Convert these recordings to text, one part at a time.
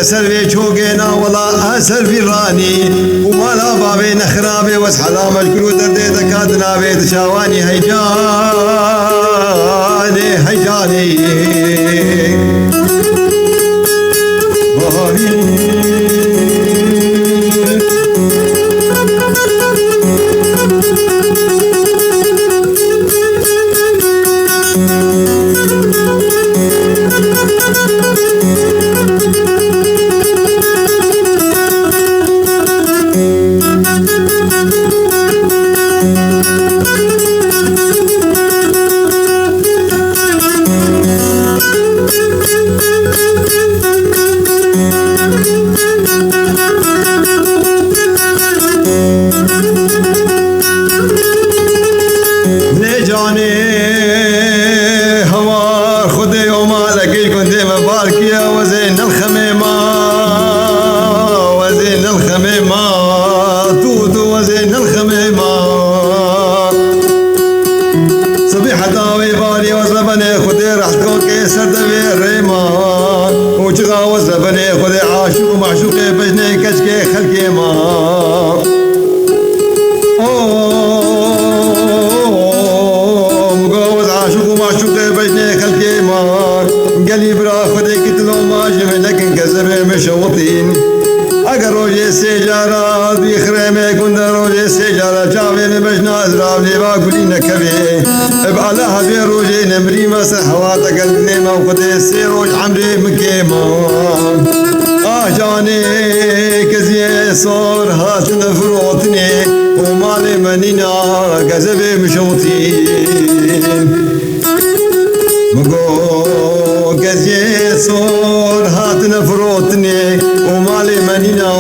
سروي چوگنا ولا اثر في راني ومالا بابي نخرابي واسحلا مشكرو دردي دكاتنا بيت شاواني هيجاني هيجاني روجي سيجارة بيخرمي كنت روجي سيجارة جابي مبجنا أزراب ليبا كلنا كبي بألها بي روجي نمري مسح حواتك النيمة وقدي سيروج عمري مكيمة جاني كزي صور هات نفروتني ومالي منينا كذبي مشوتي مقو كزي صور هات نفروتني ومالي منينا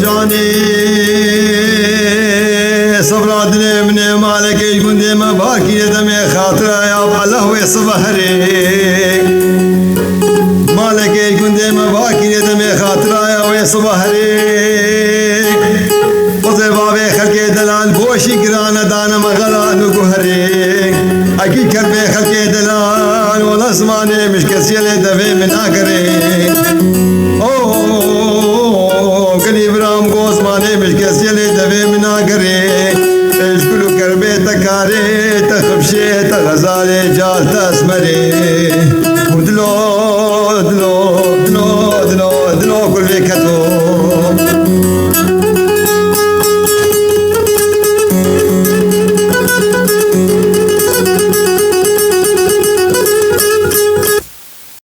جاني صبراتني من مالك يكون ديما باكي دمي خاطره يا الله ويصبحري مالك يكون ديما باكي دمي خاطره يا ويصبحري وزي بابي خلقي دلال بوشي قرانا دانا مغلان وقهري اكيد كربي خلقي دلال ولا اسماني مش كسيلي دفي من اخري